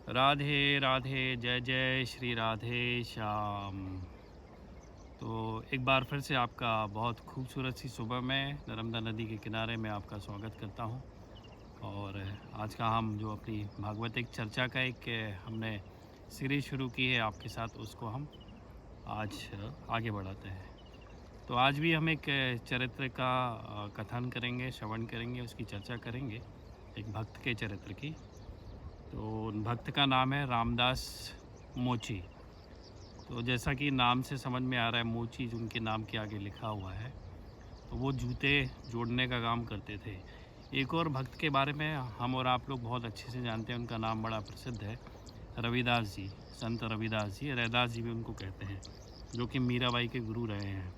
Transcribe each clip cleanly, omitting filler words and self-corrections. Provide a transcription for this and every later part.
राधे राधे, जय जय श्री राधे श्याम। तो एक बार फिर से आपका बहुत खूबसूरत सी सुबह में नर्मदा नदी के किनारे में आपका स्वागत करता हूं। और आज का हम जो अपनी भागवतिक चर्चा का एक हमने सीरीज शुरू की है आपके साथ, उसको हम आज आगे बढ़ाते हैं। तो आज भी हम एक चरित्र का कथन करेंगे, श्रवण करेंगे, उसकी चर्चा करेंगे, एक भक्त के चरित्र की। तो उन भक्त का नाम है रामदास मोची। तो जैसा कि नाम से समझ में आ रहा है, मोची उनके नाम के आगे लिखा हुआ है। तो वो जूते जोड़ने का काम करते थे। एक और भक्त के बारे में हम और आप लोग बहुत अच्छे से जानते हैं, उनका नाम बड़ा प्रसिद्ध है, रविदास जी, संत रविदास जी, रैदास जी भी उनको कहते हैं, जो कि मीराबाई के गुरु रहे हैं।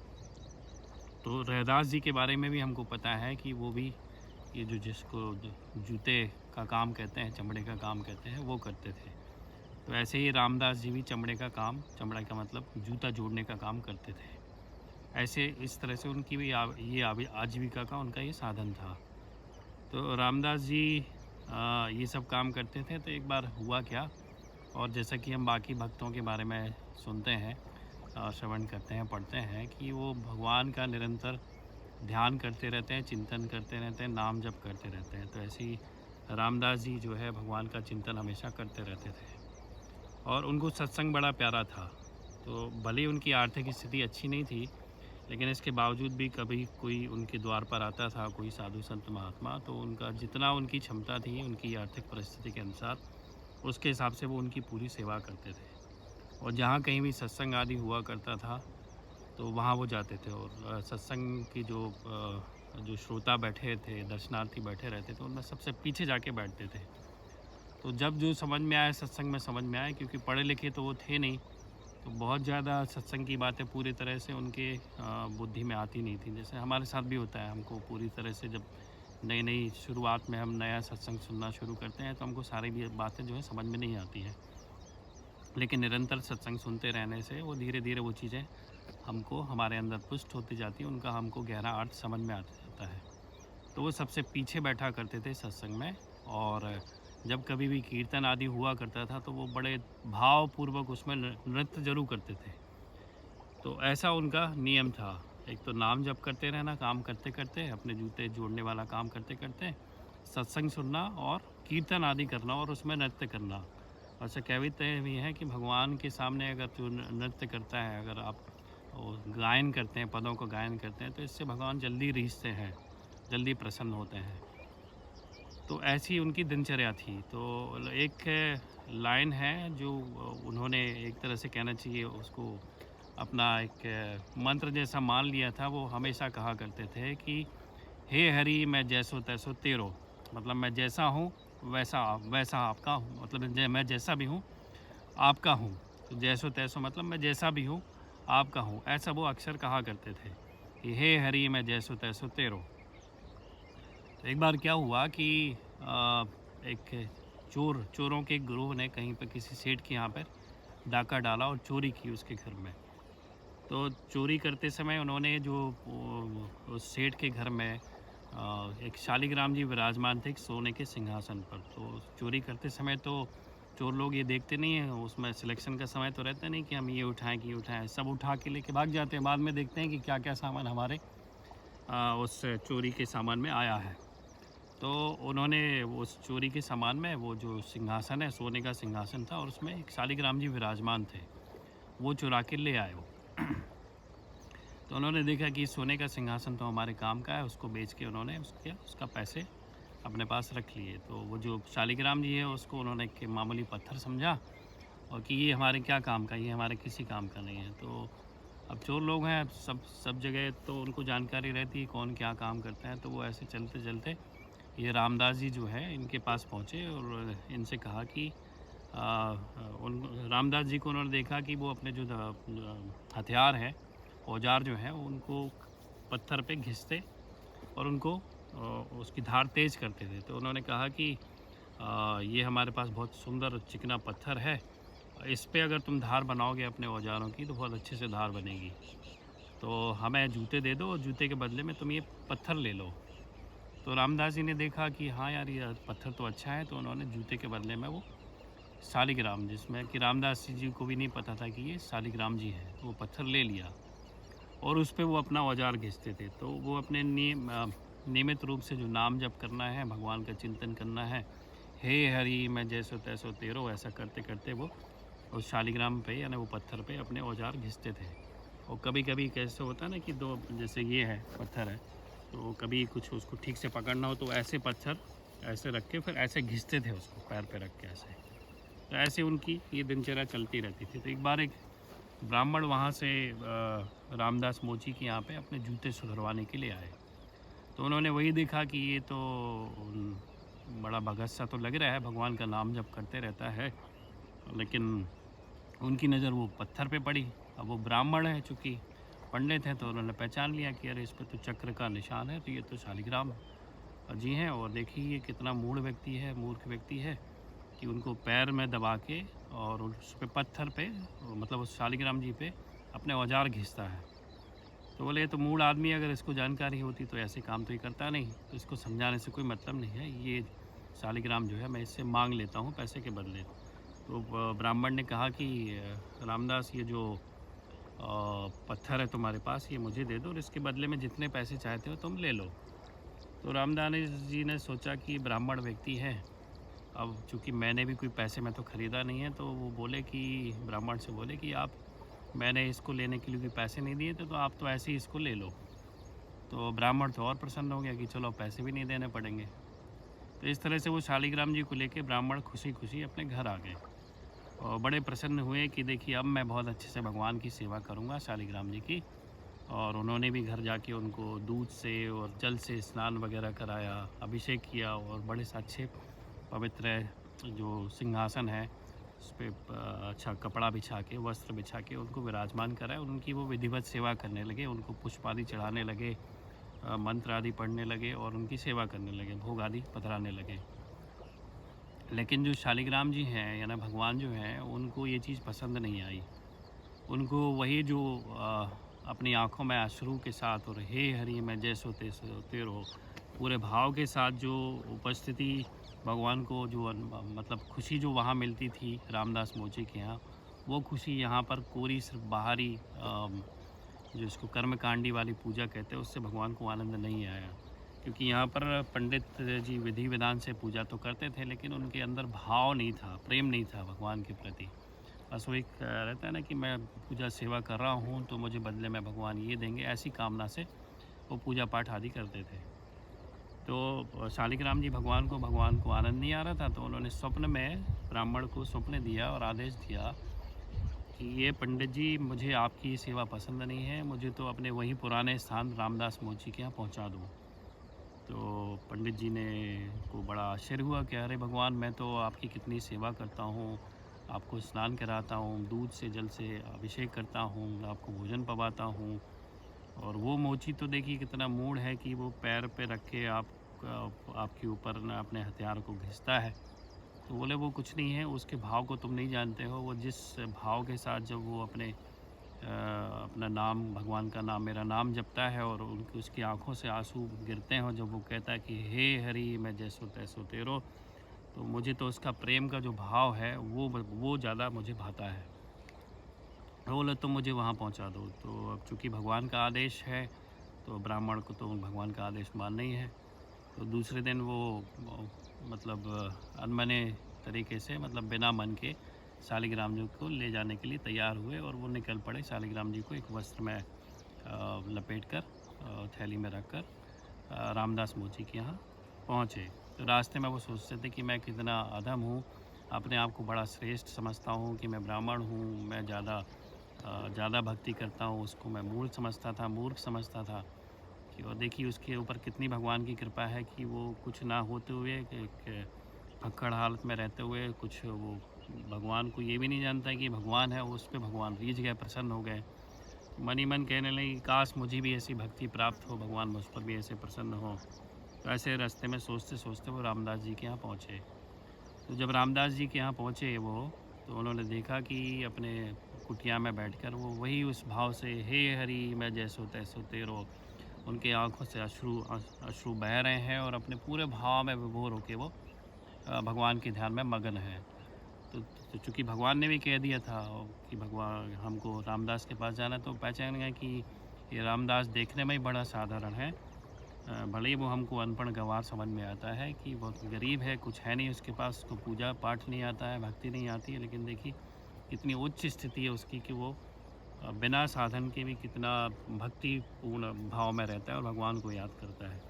तो रैदास जी के बारे में भी हमको पता है कि वो भी ये जो जिसको जूते का काम कहते हैं, चमड़े का काम कहते हैं, वो करते थे। तो ऐसे ही रामदास जी भी चमड़े का काम, चमड़ा का मतलब जूता जोड़ने का काम करते थे। ऐसे इस तरह से उनकी भी ये आजीविका का उनका ये साधन था। तो रामदास जी ये सब काम करते थे। तो एक बार हुआ क्या, और जैसा कि हम बाकी भक्तों के बारे में सुनते हैं, श्रवण करते हैं, पढ़ते हैं कि वो भगवान का निरंतर ध्यान करते रहते हैं, चिंतन करते रहते हैं, नाम जप करते रहते हैं। तो ऐसे ही रामदास जी जो है भगवान का चिंतन हमेशा करते रहते थे, और उनको सत्संग बड़ा प्यारा था। तो भले ही उनकी आर्थिक स्थिति अच्छी नहीं थी, लेकिन इसके बावजूद भी कभी कोई उनके द्वार पर आता था, कोई साधु संत महात्मा, तो उनका जितना उनकी क्षमता थी उनकी आर्थिक परिस्थिति के अनुसार, उसके हिसाब से वो उनकी पूरी सेवा करते थे। और जहाँ कहीं भी सत्संग आदि हुआ करता था तो वहाँ वो जाते थे। और सत्संग की जो श्रोता बैठे थे, दर्शनार्थी बैठे रहते थे, उनमें सबसे पीछे जाके बैठते थे। तो जब जो समझ में आया, सत्संग में समझ में आया, क्योंकि पढ़े लिखे तो वो थे नहीं, तो बहुत ज़्यादा सत्संग की बातें पूरी तरह से उनके बुद्धि में आती नहीं थी। जैसे हमारे साथ भी होता है, हमको पूरी तरह से जब नई नई शुरुआत में हम नया सत्संग सुनना शुरू करते हैं तो हमको सारी भी बातें जो है समझ में नहीं आती हैं। लेकिन निरंतर सत्संग सुनते रहने से वो धीरे धीरे वो चीज़ें हमको हमारे अंदर पुष्ट होती जाती है, उनका हमको गहरा अर्थ समझ में आता जाता है। तो वो सबसे पीछे बैठा करते थे सत्संग में। और जब कभी भी कीर्तन आदि हुआ करता था तो वो बड़े भावपूर्वक उसमें नृत्य जरूर करते थे। तो ऐसा उनका नियम था। एक तो नाम जप करते रहना, काम करते करते, अपने जूते जोड़ने वाला काम करते करते, सत्संग सुनना और कीर्तन आदि करना और उसमें नृत्य करना। अच्छा, कहते भी हैं कि भगवान के सामने अगर जो नृत्य करता है, अगर आप गायन करते हैं, पदों को गायन करते हैं, तो इससे भगवान जल्दी रीझते हैं, जल्दी प्रसन्न होते हैं। तो ऐसी उनकी दिनचर्या थी। तो एक लाइन है जो उन्होंने एक तरह से कहना चाहिए उसको अपना एक मंत्र जैसा मान लिया था। वो हमेशा कहा करते थे कि हे हरि मैं जैसो तैसो तेरो, मतलब मैं जैसा हूँ वैसा वैसा आपका हूँ, मतलब मैं जैसा भी हूँ आपका हूँ। तो जैसो तैसो मतलब मैं जैसा भी हूँ आपका हूँ, ऐसा वो अक्सर कहा करते थे कि हे हरि मैं जैसो तैसो तेरो। तो एक बार क्या हुआ कि एक चोरों के ग्रोह ने कहीं पर किसी सेठ के यहाँ पर डाका डाला और चोरी की उसके घर में। तो चोरी करते समय उन्होंने जो उस सेठ के घर में एक शालिग्राम जी विराजमान थे, एक सोने के सिंहासन पर। तो चोरी करते समय तो चोर लोग ये देखते नहीं हैं, उसमें सिलेक्शन का समय तो रहता नहीं कि हम ये उठाएं कि ये उठाएं, सब उठा के लेके भाग जाते हैं। बाद में देखते हैं कि क्या क्या सामान हमारे उस चोरी के सामान में आया है। तो उन्होंने उस चोरी के सामान में वो जो सिंहासन है, सोने का सिंहासन था, और उसमें एक शालिग्राम जी विराजमान थे, वो चुरा के ले आए वो। तो उन्होंने देखा कि सोने का सिंहासन तो हमारे काम का है, उसको बेच के उन्होंने उसका पैसे अपने पास रख लिए। तो वो जो शालिग्राम जी है उसको उन्होंने एक मामूली पत्थर समझा, और कि ये हमारे क्या काम का, ये हमारे किसी काम का नहीं है। तो अब चोर लोग हैं, सब जगह तो उनको जानकारी रहती है कौन क्या काम करता है। तो वो ऐसे चलते चलते ये रामदास जी जो है इनके पास पहुँचे और इनसे कहा कि उन रामदास जी को उन्होंने देखा कि वो अपने जो हथियार है, औजार जो है, उनको पत्थर पे घिसते और उनको उसकी धार तेज़ करते थे। तो उन्होंने कहा कि ये हमारे पास बहुत सुंदर चिकना पत्थर है, इस पे अगर तुम धार बनाओगे अपने औजारों की तो बहुत अच्छे से धार बनेगी। तो हमें जूते दे दो और जूते के बदले में तुम ये पत्थर ले लो। तो रामदास जी ने देखा कि हाँ यार, ये पत्थर तो अच्छा है, तो उन्होंने जूते के बदले में वो शालिग्राम, जिसमें कि रामदास जी को भी नहीं पता था कि ये शालिग्राम जी है। तो वो पत्थर ले लिया और उस पे वो अपना औजार घिसते थे। तो वो अपने नियमित रूप से जो नाम जप करना है, भगवान का चिंतन करना है, हे हरि मैं जैसो तैसो तेरो, ऐसा करते करते वो उस शालिग्राम पे यानी वो पत्थर पे अपने औजार घिसते थे। और कभी कभी कैसे होता है ना कि दो, जैसे ये है पत्थर है, तो कभी कुछ उसको ठीक से पकड़ना हो तो ऐसे पत्थर ऐसे रख के फिर ऐसे घिसते थे उसको पैर पे रख के ऐसे। तो ऐसे उनकी ये दिनचर्या चलती रहती थी। तो एक बार एक ब्राह्मण वहाँ से रामदास मोची के यहाँ पे अपने जूते सुधरवाने के लिए आए। तो उन्होंने वही देखा कि ये तो बड़ा भगत सा तो लग रहा है, भगवान का नाम जप करते रहता है, लेकिन उनकी नज़र वो पत्थर पे पड़ी। अब वो ब्राह्मण है, चूँकि पंडित हैं, तो उन्होंने पहचान लिया कि अरे इस पे तो चक्र का निशान है, तो ये तो शालिग्राम जी हैं। और देखिए ये कितना मूढ़ व्यक्ति है, मूर्ख व्यक्ति है कि उनको पैर में दबा के और उस पे पत्थर पे, मतलब उस शालिग्राम जी पे अपने औजार घिसता है। तो बोले ये तो मूढ़ आदमी है, अगर इसको जानकारी होती तो ऐसे काम तो ये करता नहीं, तो इसको समझाने से कोई मतलब नहीं है। ये शालिग्राम जो है मैं इससे मांग लेता हूँ पैसे के बदले। तो ब्राह्मण ने कहा कि रामदास ये जो पत्थर है तुम्हारे पास, ये मुझे दे दो और इसके बदले में जितने पैसे चाहते हो तुम ले लो। तो रामदास जी ने सोचा कि ब्राह्मण व्यक्ति है, अब चूँकि मैंने भी कोई पैसे में तो ख़रीदा नहीं है, तो वो बोले कि ब्राह्मण से बोले कि आप, मैंने इसको लेने के लिए कोई पैसे नहीं दिए थे, तो आप तो ऐसे ही इसको ले लो। तो ब्राह्मण तो और प्रसन्न हो गया कि चलो पैसे भी नहीं देने पड़ेंगे। तो इस तरह से वो शालिग्राम जी को लेके ब्राह्मण खुशी खुशी अपने घर आ गए और बड़े प्रसन्न हुए कि देखिए अब मैं बहुत अच्छे से भगवान की सेवा करूँगा शालिग्राम जी की। और उन्होंने भी घर जाके उनको दूध से और जल से स्नान वगैरह कराया, अभिषेक किया और बड़े से अच्छे पवित्र जो सिंहासन है उस पर अच्छा कपड़ा बिछा के, वस्त्र बिछा के उनको विराजमान कराया। उनकी वो विधिवत सेवा करने लगे, उनको पुष्प आदि चढ़ाने लगे, मंत्र आदि पढ़ने लगे और उनकी सेवा करने लगे, भोग आदि पधराने लगे। लेकिन जो शालिग्राम जी हैं यानी भगवान जो हैं, उनको ये चीज़ पसंद नहीं आई। उनको वही जो अपनी आँखों में अश्रु के साथ और हे हरि मैं जैसो तैसो तेरो पूरे भाव के साथ जो उपस्थिति भगवान को जो मतलब खुशी जो वहाँ मिलती थी रामदास मोची के यहाँ, वो खुशी यहाँ पर कोरी सिर्फ बाहरी जो इसको कर्मकांडी वाली पूजा कहते हैं उससे भगवान को आनंद नहीं आया। क्योंकि यहाँ पर पंडित जी विधि विधान से पूजा तो करते थे, लेकिन उनके अंदर भाव नहीं था, प्रेम नहीं था भगवान के प्रति। बस वो एक रहता है ना कि मैं पूजा सेवा कर रहा हूँ तो मुझे बदले में भगवान ये देंगे, ऐसी कामना से वो पूजा पाठ आदि करते थे। तो शालिग्राम जी भगवान को आनंद नहीं आ रहा था, तो उन्होंने स्वप्न में ब्राह्मण को स्वप्न दिया और आदेश दिया कि ये पंडित जी मुझे आपकी सेवा पसंद नहीं है, मुझे तो अपने वही पुराने स्थान रामदास मोची के यहाँ पहुँचा दो। तो पंडित जी ने को बड़ा आश्चर्य हुआ कि अरे भगवान मैं तो आपकी कितनी सेवा करता हूँ, आपको स्नान कराता हूँ, दूध से जल से अभिषेक करता हूँ, आपको भोजन पवाता हूँ, और वो मोची तो देखिए कितना मूड है कि वो पैर पे रख के आपके ऊपर ना अपने हथियार को घिसता है। तो बोले वो कुछ नहीं है, उसके भाव को तुम नहीं जानते हो। वो जिस भाव के साथ जब वो अपना नाम, भगवान का नाम, मेरा नाम जपता है और उनकी उसकी आंखों से आंसू गिरते हैं, और जब वो कहता है कि हे हरि मैं जैसो तैसो तेरो, तो मुझे तो उसका प्रेम का जो भाव है वो ज़्यादा मुझे भाता है। बोले तो मुझे वहाँ पहुँचा दो। तो अब चूँकि भगवान का आदेश है तो ब्राह्मण को तो भगवान का आदेश मानना ही है। तो दूसरे दिन वो मतलब अनमने तरीके से, मतलब बिना मन के शालिग्राम जी को ले जाने के लिए तैयार हुए और वो निकल पड़े। शालिग्राम जी को एक वस्त्र में लपेट कर थैली में रख कर रामदास मोची के यहाँ पहुँचे। तो रास्ते में वो सोचते थे कि मैं कितना अधम हूँ, अपने आप को बड़ा श्रेष्ठ समझता हूँ कि मैं ब्राह्मण हूँ, मैं ज़्यादा भक्ति करता हूँ। उसको मैं मूर्ख समझता था कि, और देखिए उसके ऊपर कितनी भगवान की कृपा है कि वो कुछ ना होते हुए, एक भक्कड़ हालत में रहते हुए, कुछ वो भगवान को ये भी नहीं जानता है कि भगवान है, उस पर भगवान रीझ गए, प्रसन्न हो गए। मन ही मन कहने लगे काश मुझे भी ऐसी भक्ति प्राप्त हो, भगवान मुझ पर भी ऐसे प्रसन्न हो। तो ऐसे रास्ते में सोचते सोचते वो रामदास जी के यहाँ पहुँचे। तो जब रामदास जी के यहाँ पहुँचे वो, तो उन्होंने देखा कि अपने कुटिया में बैठकर वो वही उस भाव से हे हरि मैं जैसो तैसो तेरो, उनके आँखों से अश्रु बह रहे हैं और अपने पूरे भाव में विभोर होकर वो भगवान के ध्यान में मगन है। तो चूँकि भगवान ने भी कह दिया था कि भगवान हमको रामदास के पास जाना है, तो पहचान गए कि ये रामदास देखने में ही बड़ा साधारण है। भले ही वो हमको अनपढ़ गँवार समझ में आता है कि बहुत गरीब है, कुछ है नहीं उसके पास, उसको पूजा पाठ नहीं आता है, भक्ति नहीं आती है, लेकिन देखिए कितनी उच्च स्थिति है उसकी कि वो बिना साधन के भी कितना भक्तिपूर्ण भाव में रहता है और भगवान को याद करता है।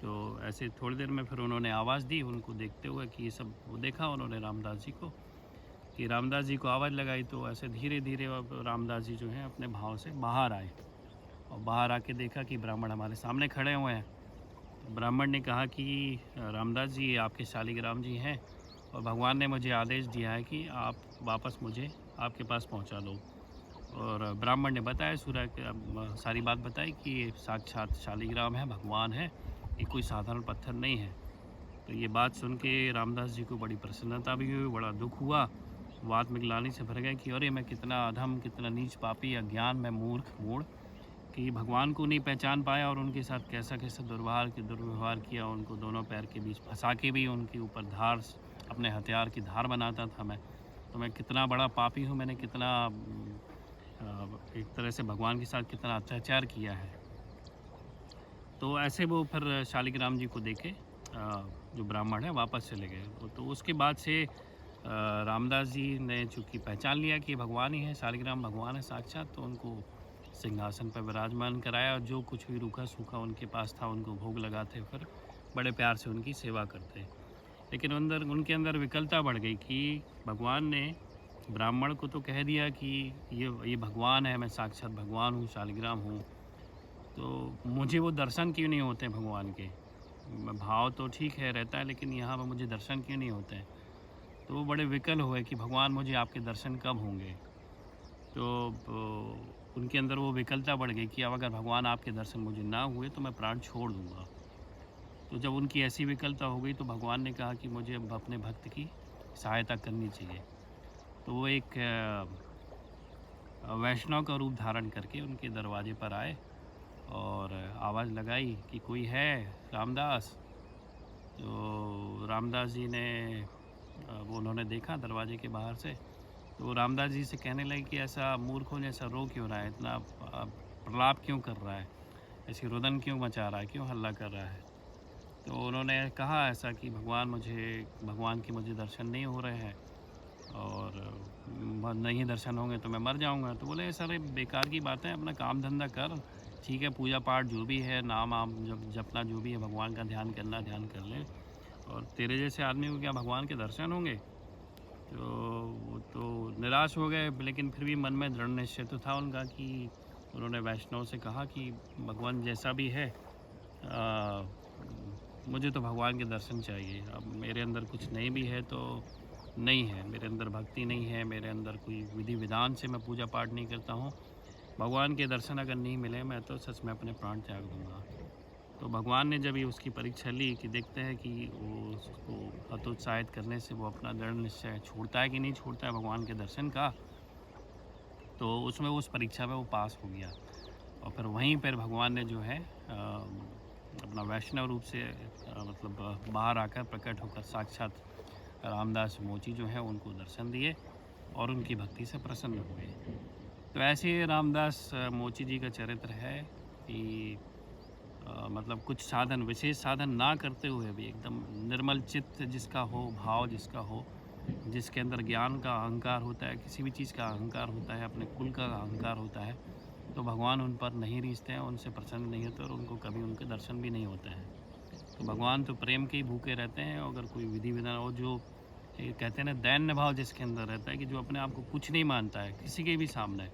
तो ऐसे थोड़ी देर में फिर उन्होंने आवाज़ दी, उनको देखते हुए कि ये सब वो देखा उन्होंने रामदास जी को, कि रामदास जी को आवाज़ लगाई, तो ऐसे धीरे धीरे अब रामदास जी जो हैं अपने भाव से बाहर आए और बाहर आके देखा कि ब्राह्मण हमारे सामने खड़े हुए हैं। तो ब्राह्मण ने कहा कि रामदास जी, ये आपके शालिग्राम जी हैं और भगवान ने मुझे आदेश दिया है कि आप वापस मुझे आपके पास पहुंचा दो। और ब्राह्मण ने बताया सारी बात बताई कि ये साक्षात शालिग्राम है, भगवान है, ये कोई साधारण पत्थर नहीं है। तो ये बात सुन के रामदास जी को बड़ी प्रसन्नता भी हुई, बड़ा दुख हुआ, वो आत्मग्लानि से भर गए कि अरे मैं कितना अधम, कितना नीच पापी, अज्ञान में मूर्ख मूढ़, कि भगवान को नहीं पहचान पाया और उनके साथ कैसा कैसा दुर्व्यवहार किया, उनको दोनों पैर के बीच फंसा के भी उनके ऊपर धार, अपने हथियार की धार बनाता था मैं। तो मैं कितना बड़ा पापी हूँ, मैंने कितना एक तरह से भगवान के साथ कितना अत्याचार किया है। तो ऐसे वो फिर शालिग्राम जी को देखे जो ब्राह्मण है वापस चले गए। तो उसके बाद से रामदास जी ने चूँकि पहचान लिया कि भगवान ही है, शालिग्राम भगवान है साक्षात, तो उनको सिंहासन पर विराजमान कराया और जो कुछ भी रूखा सूखा उनके पास था उनको भोग लगाते, फिर बड़े प्यार से उनकी सेवा करते। लेकिन उनके अंदर विकलता बढ़ गई कि भगवान ने ब्राह्मण को तो कह दिया कि ये भगवान है, मैं साक्षात भगवान हूँ, शालिग्राम हूँ, तो मुझे वो दर्शन क्यों नहीं होते भगवान के? भाव तो ठीक है रहता है, लेकिन यहाँ पर मुझे दर्शन क्यों नहीं होते हैं? तो वो बड़े विकल हुए कि भगवान मुझे आपके दर्शन कब होंगे? तो उनके अंदर वो विकलता बढ़ गई कि अब अगर भगवान आपके दर्शन मुझे ना हुए तो मैं प्राण छोड़ दूँगा। तो जब उनकी ऐसी विकलता हो गई तो भगवान ने कहा कि मुझे अब अपने भक्त की सहायता करनी चाहिए। तो वो एक वैष्णव का रूप धारण करके उनके दरवाजे पर आए और आवाज़ लगाई कि कोई है रामदास? तो रामदास जी ने वो उन्होंने देखा दरवाजे के बाहर से, तो रामदास जी से कहने लगे कि ऐसा मूर्खों जैसा रो क्यों रहा है, इतना प्रलाप क्यों कर रहा है, ऐसी रुदन क्यों मचा रहा है, क्यों हल्ला कर रहा है? तो उन्होंने कहा ऐसा कि भगवान के मुझे दर्शन नहीं हो रहे हैं और नहीं दर्शन होंगे तो मैं मर जाऊंगा। तो बोले सर बेकार की बात है, अपना काम धंधा कर, ठीक है, पूजा पाठ जो भी है, नाम आम जपना जो भी है, भगवान का ध्यान करना, ध्यान कर ले, और तेरे जैसे आदमी को क्या भगवान के दर्शन होंगे? तो वो तो निराश हो गए, लेकिन फिर भी मन में दृढ़ निश्चय तो था उनका कि उन्होंने वैष्णव से कहा कि भगवान जैसा भी है, मुझे तो भगवान के दर्शन चाहिए। अब मेरे अंदर कुछ नहीं भी है तो नहीं है, मेरे अंदर भक्ति नहीं है, मेरे अंदर कोई विधि विधान से मैं पूजा पाठ नहीं करता हूँ, भगवान के दर्शन अगर नहीं मिले मैं तो सच में अपने प्राण त्याग दूँगा। तो भगवान ने जब ये उसकी परीक्षा ली कि देखते हैं कि वो उसको हतोत्साहित करने से वो अपना दृढ़ निश्चय छोड़ता है कि नहीं छोड़ता है भगवान के दर्शन का, तो उसमें उस परीक्षा में वो पास हो गया। और फिर वहीं पर भगवान ने जो है अपना वैष्णव रूप से मतलब बाहर आकर प्रकट होकर साक्षात रामदास मोची जो है उनको दर्शन दिए और उनकी भक्ति से प्रसन्न हुए। तो ऐसे रामदास मोची जी का चरित्र है कि मतलब कुछ साधन, विशेष साधन ना करते हुए भी एकदम निर्मल चित्त जिसका हो, भाव जिसका हो, जिसके अंदर ज्ञान का अहंकार होता है, किसी भी चीज़ का अहंकार होता है, अपने कुल का अहंकार होता है, तो भगवान उन पर नहीं रीझते हैं, उनसे प्रसन्न नहीं होते और उनको कभी उनके दर्शन भी नहीं होते हैं। तो भगवान तो प्रेम के ही भूखे रहते हैं। अगर कोई विधि विधान और जो ये कहते हैं ना दैन्य भाव जिसके अंदर रहता है कि जो अपने आप को कुछ नहीं मानता है किसी के भी सामने,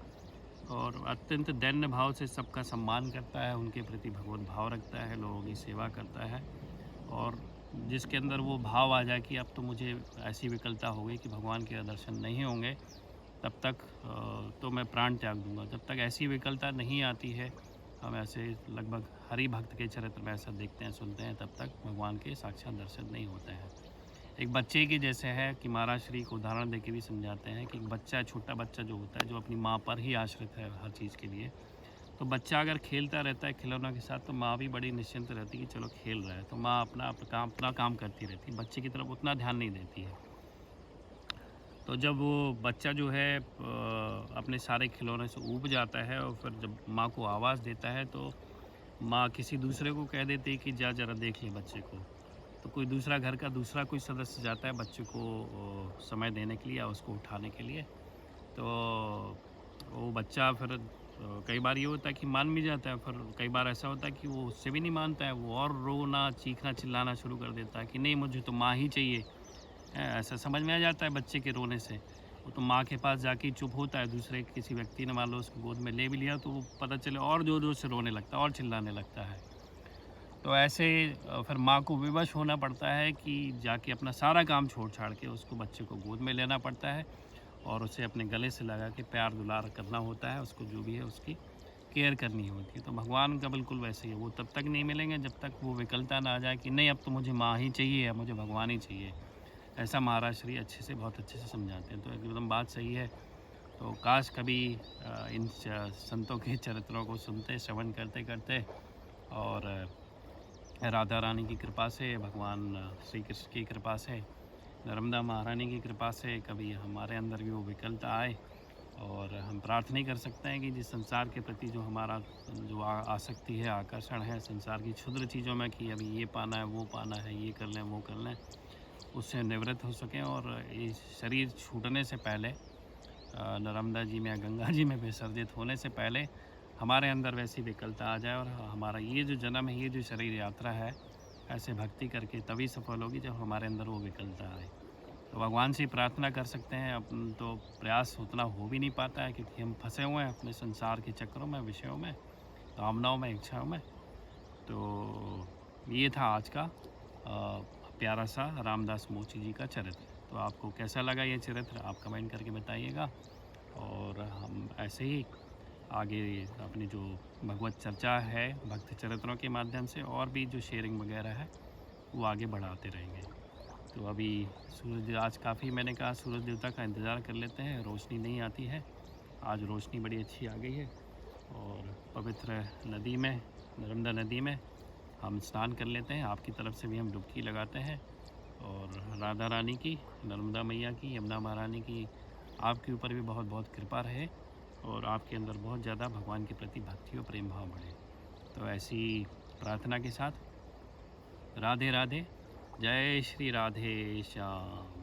और अत्यंत दैन्य भाव से सबका सम्मान करता है, उनके प्रति भगवत भाव रखता है, लोगों की सेवा करता है, और जिसके अंदर वो भाव आ जाए कि अब तो मुझे ऐसी विकलता हो गई कि भगवान के दर्शन नहीं होंगे, तब तक तो मैं प्राण त्याग दूंगा। जब तक ऐसी विकलता नहीं आती है, हम ऐसे लगभग हरि भक्त के चरित्र में ऐसा देखते हैं, सुनते हैं, तब तक भगवान के साक्षात दर्शन नहीं होते हैं। एक बच्चे की जैसे है कि महाराज श्री को उदाहरण देके भी समझाते हैं कि एक बच्चा, छोटा बच्चा जो होता है, जो अपनी माँ पर ही आश्रित है हर चीज़ के लिए, तो बच्चा अगर खेलता रहता है खिलौनों के साथ तो माँ भी बड़ी निश्चिंत रहती है कि चलो खेल रहा है, तो माँ अपना काम करती रहती है, बच्चे की तरफ उतना ध्यान नहीं देती है। तो जब वो बच्चा जो है अपने सारे खिलौने से ऊब जाता है और फिर जब माँ को आवाज़ देता है तो माँ किसी दूसरे को कह देती है कि जा ज़रा देख ले बच्चे को। तो कोई दूसरा घर का दूसरा कोई सदस्य जाता है बच्चे को समय देने के लिए या उसको उठाने के लिए। तो वो बच्चा फिर कई बार ये होता है कि मान भी जाता है, फिर कई बार ऐसा होता है कि वो उससे भी नहीं मानता है, वो और रोना, चीखना, चिल्लाना शुरू कर देता है कि नहीं मुझे तो माँ ही चाहिए। ऐसा समझ में आ जाता है बच्चे के रोने से। वो तो माँ के पास जाके ही चुप होता है, दूसरे किसी व्यक्ति ने मान लो उसको गोद में ले भी लिया तो वो पता चले और ज़ोर-ज़ोर से रोने लगता है और चिल्लाने लगता है। तो ऐसे फिर माँ को विवश होना पड़ता है कि जाके अपना सारा काम छोड़-छाड़ के उसको बच्चे को गोद में लेना पड़ता है और उसे अपने गले से लगा के प्यार दुलार करना होता है, उसको जो भी है उसकी केयर करनी होती है। तो भगवान का बिल्कुल वैसे ही है, वो तब तक नहीं मिलेंगे जब तक वो विकलता ना आ जाए कि नहीं अब तो मुझे माँ ही चाहिए या मुझे भगवान ही चाहिए। ऐसा महाराज श्री अच्छे से बहुत अच्छे से समझाते हैं, तो एकदम बात सही है। तो काश कभी इन संतों के चरित्रों को सुनते, श्रवण करते-करते और राधा रानी की कृपा से, भगवान श्री कृष्ण की कृपा से, नर्मदा महारानी की कृपा से कभी हमारे अंदर भी वो विकलता आए और हम प्रार्थना ही कर सकते हैं कि जिस संसार के प्रति जो हमारा जो आसक्ति है, आकर्षण है संसार की क्षुद्र चीज़ों में कि अभी ये पाना है, वो पाना है, ये कर लें, वो कर लें, उससे निवृत्त हो सकें और इस शरीर छूटने से पहले नर्मदा जी में या गंगा जी में विसर्जित होने से पहले हमारे अंदर वैसी विकलता आ जाए और हमारा ये जो जन्म है, ये जो शरीर यात्रा है, ऐसे भक्ति करके तभी सफल होगी जब हमारे अंदर वो विकलता आए। तो भगवान से प्रार्थना कर सकते हैं, अपन तो प्रयास उतना हो भी नहीं पाता है क्योंकि हम फंसे हुए हैं अपने संसार के चक्रों में, विषयों में, कामनाओं में, इच्छाओं में। तो ये था आज का प्यारा सा रामदास मोची जी का चरित्र। तो आपको कैसा लगा ये चरित्र आप कमेंट करके बताइएगा और हम ऐसे ही आगे अपनी जो भगवत चर्चा है भक्त चरित्रों के माध्यम से और भी जो शेयरिंग वगैरह है वो आगे बढ़ाते रहेंगे। तो अभी सूरज आज काफ़ी मैंने कहा सूरज देवता का इंतज़ार कर लेते हैं, रोशनी नहीं आती है। आज रोशनी बड़ी अच्छी आ गई है और पवित्र नदी में, नर्मदा नदी में हम स्नान कर लेते हैं। आपकी तरफ से भी हम डुबकी लगाते हैं और राधा रानी की, नर्मदा मैया की, यमुना महारानी की आपके ऊपर भी बहुत बहुत कृपा रहे और आपके अंदर बहुत ज़्यादा भगवान के प्रति भक्ति और प्रेम भाव बढ़े। तो ऐसी प्रार्थना के साथ राधे राधे, जय श्री राधे श्याम।